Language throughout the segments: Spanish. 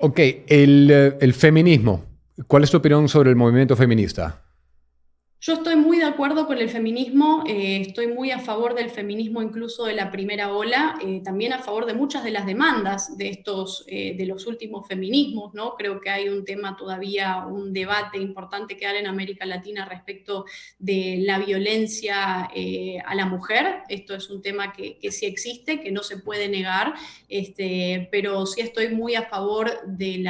Ok, el feminismo. ¿Cuál es tu opinión sobre el movimiento feminista? Yo estoy muy de acuerdo con el feminismo, estoy muy a favor del feminismo incluso de la primera ola, también a favor de muchas de las demandas de de los últimos feminismos, ¿no? Creo que hay un tema todavía, un debate importante que dar en América Latina respecto de la violencia a la mujer. Esto es un tema que sí existe, que no se puede negar, pero sí estoy muy a favor de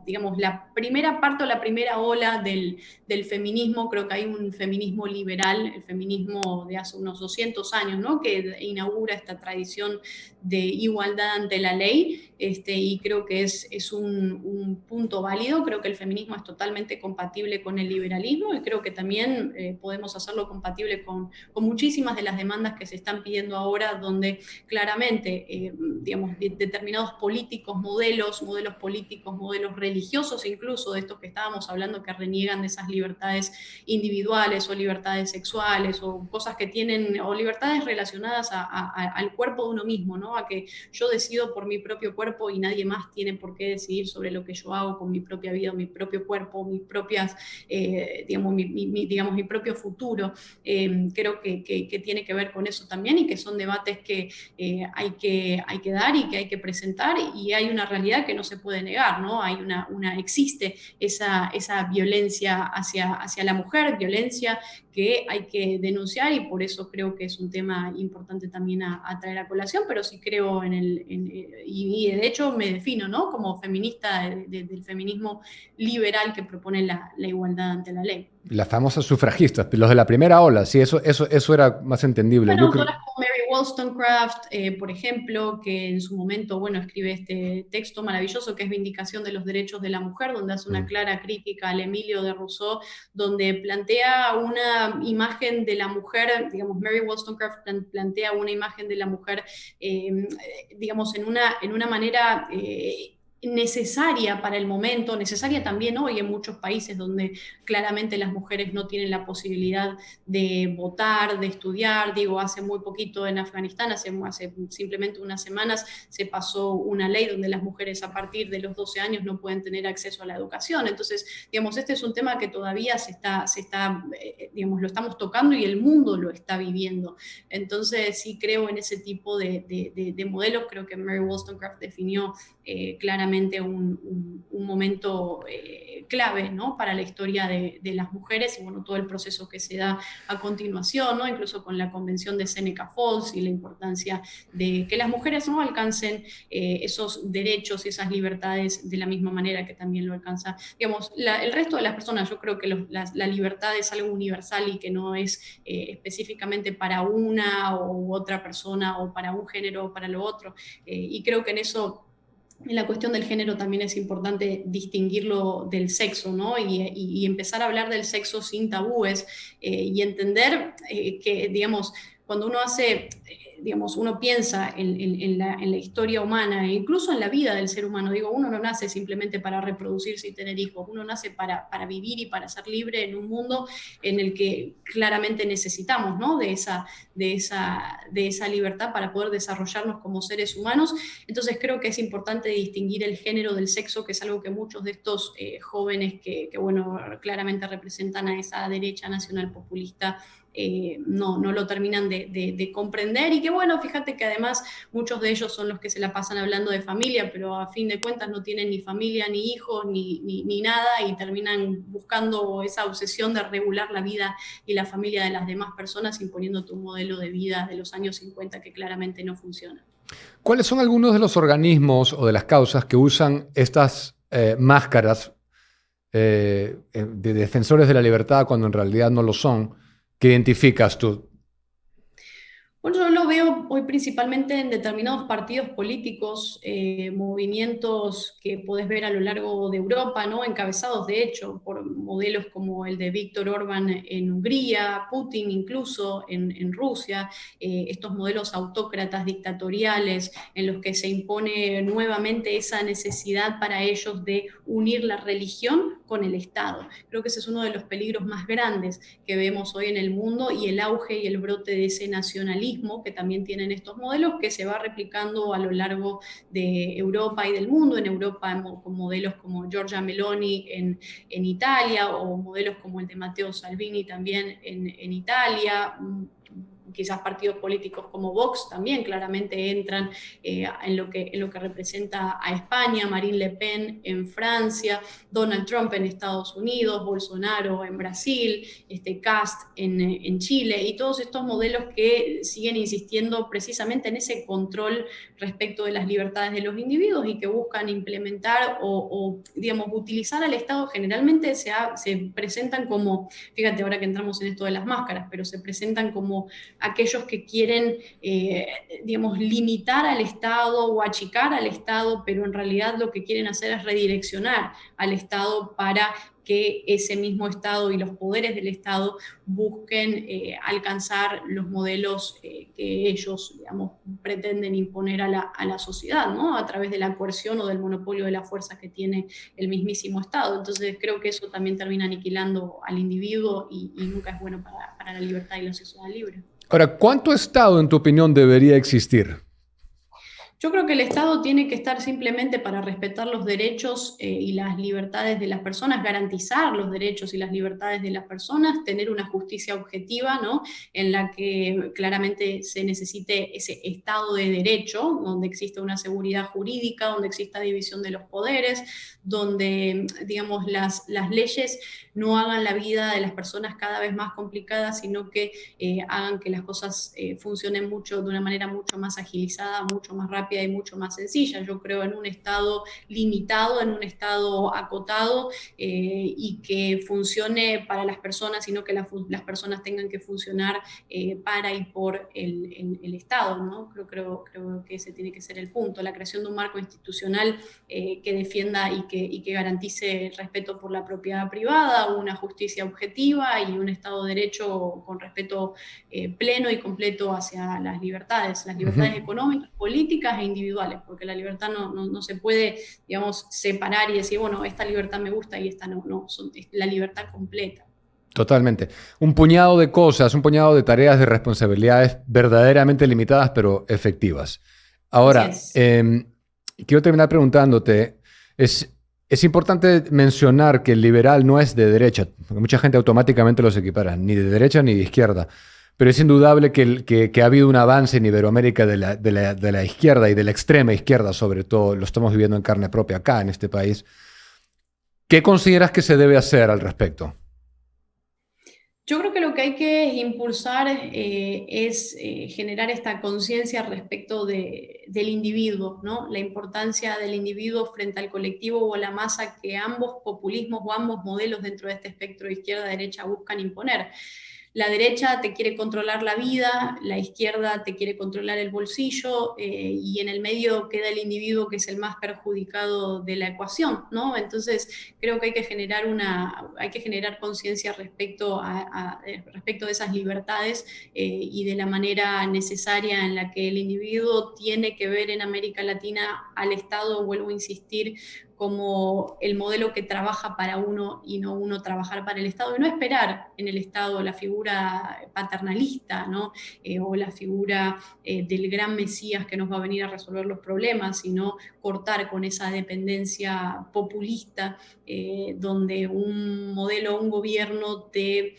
digamos, la primera parte o la primera ola del feminismo. Creo que hay un feminismo liberal, el feminismo de hace unos 200 años, ¿no? Que inaugura esta tradición de igualdad ante la ley, y creo que es un punto válido. Creo que el feminismo es totalmente compatible con el liberalismo y creo que también podemos hacerlo compatible con muchísimas de las demandas que se están pidiendo ahora, donde claramente, digamos, determinados políticos, modelos políticos, modelos religiosos, incluso de estos que estábamos hablando, que reniegan de esas libertades individuales o libertades sexuales o cosas que tienen, o libertades relacionadas al cuerpo de uno mismo, ¿no? A que yo decido por mi propio cuerpo y nadie más tiene por qué decidir sobre lo que yo hago con mi propia vida, mi propio cuerpo, mis propias, digamos, digamos, mi propio futuro. Creo que tiene que ver con eso también y que son debates que, hay que dar y que hay que presentar, y hay una realidad que no se puede negar, ¿no? Hay existe esa violencia hacia la mujer, violencia que hay que denunciar, y por eso creo que es un tema importante también a traer a colación, pero sí creo y de hecho me defino, ¿no? Como feminista del feminismo liberal que propone la igualdad ante la ley. Las famosas sufragistas, los de la primera ola, sí, eso era más entendible. Bueno, Yo creo. autoras como Mary Wollstonecraft, por ejemplo, que en su momento, bueno, escribe este texto maravilloso que es Vindicación de los Derechos de la Mujer, donde hace una Mm. clara crítica al Emilio de Rousseau, donde plantea una imagen de la mujer, digamos, Mary Wollstonecraft plantea una imagen de la mujer, digamos, en una manera necesaria para el momento, necesaria también hoy en muchos países donde claramente las mujeres no tienen la posibilidad de votar, de estudiar. Digo, hace muy poquito en Afganistán, hace simplemente unas semanas, se pasó una ley donde las mujeres a partir de los 12 años no pueden tener acceso a la educación. Entonces, digamos, este es un tema que todavía digamos, lo estamos tocando y el mundo lo está viviendo. Entonces, sí creo en ese tipo de modelos. Creo que Mary Wollstonecraft definió claramente un momento clave, ¿no? Para la historia de las mujeres y bueno, todo el proceso que se da a continuación, ¿no? Incluso con la convención de Seneca Falls y la importancia de que las mujeres no alcancen esos derechos y esas libertades de la misma manera que también lo alcanza, digamos, el resto de las personas. Yo creo que la libertad es algo universal y que no es específicamente para una u otra persona o para un género o para lo otro. Y creo que en eso, en la cuestión del género, también es importante distinguirlo del sexo, ¿no? Y empezar a hablar del sexo sin tabúes, y entender que, digamos, cuando uno hace, digamos, uno piensa en la historia humana, e incluso en la vida del ser humano. Digo, uno no nace simplemente para reproducirse y tener hijos, uno nace para vivir y para ser libre en un mundo en el que claramente necesitamos, ¿no? De esa libertad para poder desarrollarnos como seres humanos. Entonces creo que es importante distinguir el género del sexo, que es algo que muchos de estos jóvenes bueno, claramente representan a esa derecha nacional populista, no lo terminan de comprender, y que bueno, fíjate que además muchos de ellos son los que se la pasan hablando de familia, pero a fin de cuentas no tienen ni familia, ni hijos, ni nada, y terminan buscando esa obsesión de regular la vida y la familia de las demás personas, imponiéndote un modelo de vida de los años 50 que claramente no funciona. ¿Cuáles son algunos de los organismos o de las causas que usan estas máscaras de defensores de la libertad cuando en realidad no lo son? ¿Qué identificas tú? Bueno, yo lo veo hoy principalmente en determinados partidos políticos, movimientos que podés ver a lo largo de Europa, ¿no? Encabezados de hecho por modelos como el de Víctor Orbán en Hungría, Putin incluso en Rusia, estos modelos autócratas dictatoriales en los que se impone nuevamente esa necesidad para ellos de unir la religión con el Estado. Creo que ese es uno de los peligros más grandes que vemos hoy en el mundo, y el auge y el brote de ese nacionalismo nacionalismo que también tienen estos modelos, que se va replicando a lo largo de Europa y del mundo. En Europa con modelos como Giorgia Meloni en Italia, o modelos como el de Matteo Salvini también en Italia. Quizás partidos políticos como Vox también claramente entran en lo que representa a España, Marine Le Pen en Francia, Donald Trump en Estados Unidos, Bolsonaro en Brasil, Kast en Chile, y todos estos modelos que siguen insistiendo precisamente en ese control respecto de las libertades de los individuos y que buscan implementar o digamos, utilizar al Estado. Generalmente se presentan como, fíjate ahora que entramos en esto de las máscaras, pero se presentan como aquellos que quieren, digamos, limitar al Estado o achicar al Estado, pero en realidad lo que quieren hacer es redireccionar al Estado para que ese mismo Estado y los poderes del Estado busquen alcanzar los modelos que ellos, digamos, pretenden imponer a la sociedad, ¿no? A través de la coerción o del monopolio de la fuerza que tiene el mismísimo Estado. Entonces creo que eso también termina aniquilando al individuo y nunca es bueno para la libertad y la sociedad libre. Ahora, ¿cuánto Estado, en tu opinión, debería existir? Yo creo que el Estado tiene que estar simplemente para respetar los derechos y las libertades de las personas, garantizar los derechos y las libertades de las personas, tener una justicia objetiva, ¿no? En la que claramente se necesite ese Estado de derecho, donde exista una seguridad jurídica, donde exista división de los poderes, donde, digamos, las leyes no hagan la vida de las personas cada vez más complicada, sino que hagan que las cosas funcionen de una manera mucho más agilizada, mucho más rápida y mucho más sencilla. Yo creo en un Estado limitado, en un Estado acotado y que funcione para las personas, sino que las personas tengan que funcionar para y por el Estado, ¿no? Creo que ese tiene que ser el punto, la creación de un marco institucional que defienda y que garantice el respeto por la propiedad privada, una justicia objetiva y un Estado de Derecho con respeto pleno y completo hacia las libertades económicas, políticas e individuales, porque la libertad no se puede, digamos, separar y decir, bueno, esta libertad me gusta y esta no, es la libertad completa. Totalmente. Un puñado de cosas, un puñado de tareas, de responsabilidades verdaderamente limitadas, pero efectivas. Ahora, quiero terminar preguntándote, es importante mencionar que el liberal no es de derecha, porque mucha gente automáticamente los equipara, ni de derecha ni de izquierda. Pero es indudable que ha habido un avance en Iberoamérica de la izquierda y de la extrema izquierda, sobre todo. Lo estamos viviendo en carne propia acá, en este país. ¿Qué consideras que se debe hacer al respecto? Yo creo que lo que hay que impulsar es generar esta conciencia respecto del individuo, ¿no? La importancia del individuo frente al colectivo o a la masa que ambos populismos o ambos modelos dentro de este espectro de izquierda-derecha buscan imponer. La derecha te quiere controlar la vida, la izquierda te quiere controlar el bolsillo y en el medio queda el individuo que es el más perjudicado de la ecuación, ¿no? Entonces creo que hay que generar conciencia respecto de esas libertades y de la manera necesaria en la que el individuo tiene que ver en América Latina al Estado, vuelvo a insistir, como el modelo que trabaja para uno y no uno trabajar para el Estado, y no esperar en el Estado la figura paternalista, ¿no? O la figura del gran Mesías que nos va a venir a resolver los problemas, sino cortar con esa dependencia populista donde un modelo, un gobierno te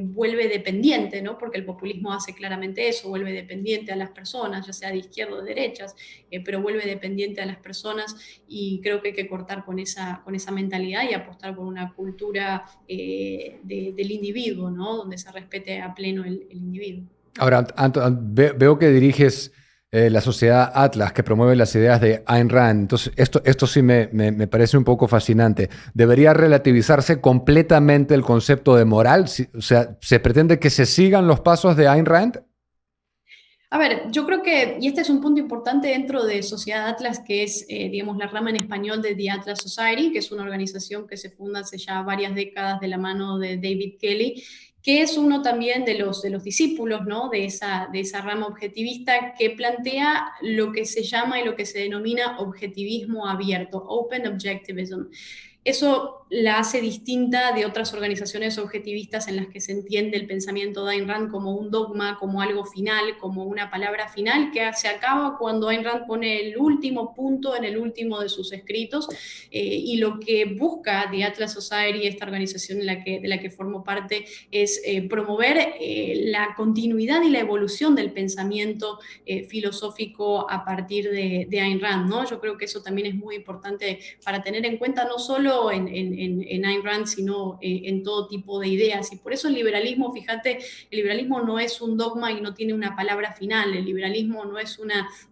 vuelve dependiente, ¿no? Porque el populismo hace claramente eso, vuelve dependiente a las personas, ya sea de izquierda o de derechas, pero vuelve dependiente a las personas, y creo que hay que cortar con esa mentalidad y apostar por una cultura del individuo, ¿no? Donde se respete a pleno el individuo. Ahora, veo que diriges la sociedad Atlas, que promueve las ideas de Ayn Rand. Entonces, esto sí me parece un poco fascinante. ¿Debería relativizarse completamente el concepto de moral? O sea, ¿se pretende que se sigan los pasos de Ayn Rand? A ver, yo creo que, y este es un punto importante dentro de Sociedad Atlas, que es, digamos, la rama en español de The Atlas Society, que es una organización que se funda hace ya varias décadas de la mano de David Kelley, que es uno también de los discípulos, ¿no? de esa rama objetivista que plantea lo que se llama y lo que se denomina objetivismo abierto, Open Objectivism. Eso la hace distinta de otras organizaciones objetivistas en las que se entiende el pensamiento de Ayn Rand como un dogma, como algo final, como una palabra final que se acaba cuando Ayn Rand pone el último punto en el último de sus escritos. Y lo que busca The Atlas Society, esta organización de la que formo parte, es promover la continuidad y la evolución del pensamiento filosófico a partir de Ayn Rand, ¿no? Yo creo que eso también es muy importante para tener en cuenta, no solo en Ayn Rand, sino en todo tipo de ideas. Y por eso el liberalismo, fíjate, el liberalismo no es un dogma y no tiene una palabra final. El liberalismo no es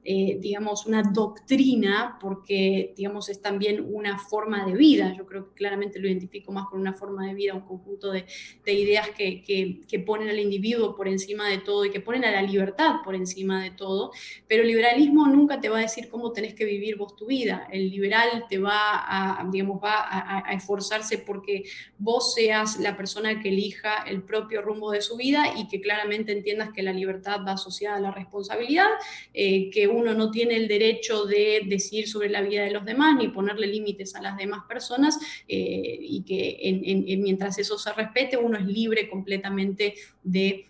digamos, una doctrina, porque, digamos, es también una forma de vida. Yo creo que claramente lo identifico más con una forma de vida, un conjunto de ideas que ponen al individuo por encima de todo y que ponen a la libertad por encima de todo. Pero el liberalismo nunca te va a decir cómo tenés que vivir vos tu vida. El liberal te digamos, va a esforzarse porque vos seas la persona que elija el propio rumbo de su vida y que claramente entiendas que la libertad va asociada a la responsabilidad, que uno no tiene el derecho de decidir sobre la vida de los demás ni ponerle límites a las demás personas, y que mientras eso se respete, uno es libre completamente de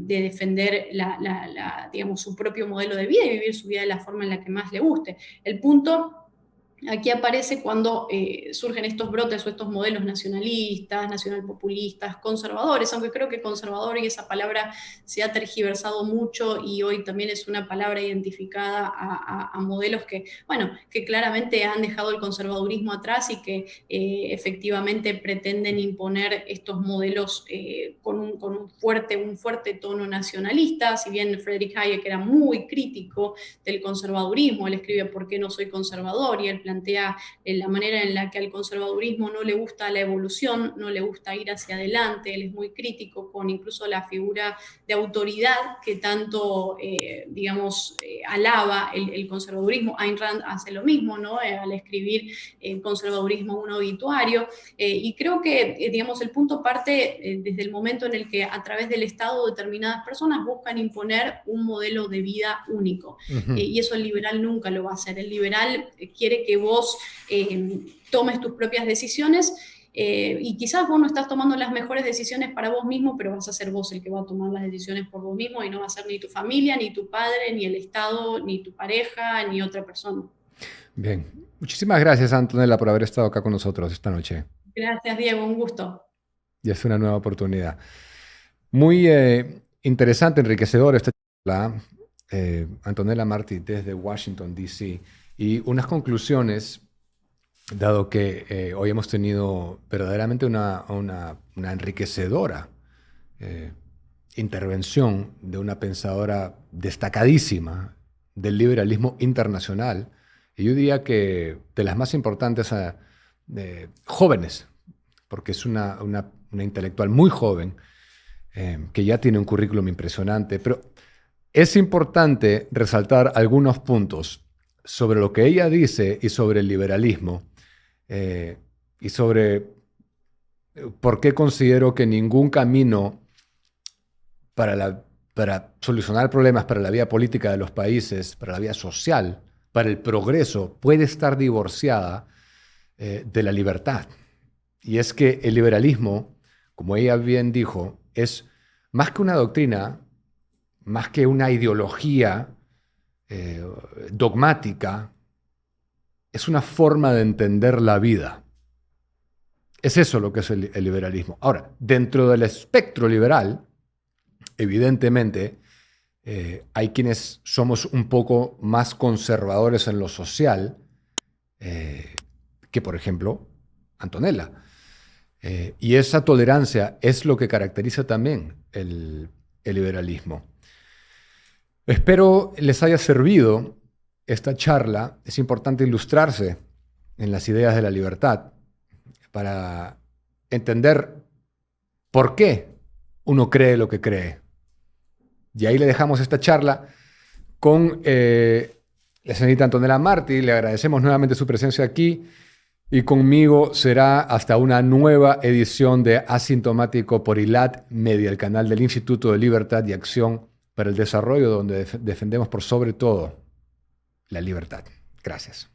defender digamos, su propio modelo de vida y vivir su vida de la forma en la que más le guste. El punto aquí aparece cuando surgen estos brotes o estos modelos nacionalistas, nacionalpopulistas, conservadores, aunque creo que conservador y esa palabra se ha tergiversado mucho y hoy también es una palabra identificada a modelos que, bueno, que claramente han dejado el conservadurismo atrás y que efectivamente pretenden imponer estos modelos con un fuerte tono nacionalista. Si bien Friedrich Hayek era muy crítico del conservadurismo, él escribe ¿Por qué no soy conservador? Y él plantea la manera en la que al conservadurismo no le gusta la evolución, no le gusta ir hacia adelante. Él es muy crítico con incluso la figura de autoridad que tanto, digamos, alaba el conservadurismo. Ayn Rand hace lo mismo, ¿no? Al escribir el conservadurismo un obituario. Y creo que, digamos, el punto parte desde el momento en el que a través del Estado determinadas personas buscan imponer un modelo de vida único. Y eso el liberal nunca lo va a hacer. El liberal quiere que vos tomes tus propias decisiones, y quizás vos no estás tomando las mejores decisiones para vos mismo, pero vas a ser vos el que va a tomar las decisiones por vos mismo y no va a ser ni tu familia, ni tu padre, ni el Estado, ni tu pareja, ni otra persona. Bien. Muchísimas gracias, Antonella, por haber estado acá con nosotros esta noche. Gracias, Diego. Un gusto. Y es una nueva oportunidad. Muy interesante, enriquecedor esta charla. Antonella Martí desde Washington, D.C. Y unas conclusiones, dado que hoy hemos tenido verdaderamente una enriquecedora intervención de una pensadora destacadísima del liberalismo internacional, y yo diría que de las más importantes jóvenes, porque es una intelectual muy joven, que ya tiene un currículum impresionante, pero es importante resaltar algunos puntos sobre lo que ella dice y sobre el liberalismo, y sobre por qué considero que ningún camino para solucionar problemas para la vida política de los países, para la vida social, para el progreso, puede estar divorciada de la libertad. Y es que el liberalismo, como ella bien dijo, es más que una doctrina, más que una ideología dogmática, es una forma de entender la vida. Es eso lo que es el liberalismo. Ahora, dentro del espectro liberal, evidentemente, hay quienes somos un poco más conservadores en lo social, que, por ejemplo, Antonella. Y esa tolerancia es lo que caracteriza también el liberalismo. Espero les haya servido esta charla. Es importante ilustrarse en las ideas de la libertad para entender por qué uno cree lo que cree. Y ahí le dejamos esta charla con la señorita Antonella Martí. Le agradecemos nuevamente su presencia aquí. Y conmigo será hasta una nueva edición de Asintomático por ILAT Media, el canal del Instituto de Libertad y Acción para el Desarrollo, donde defendemos por sobre todo la libertad. Gracias.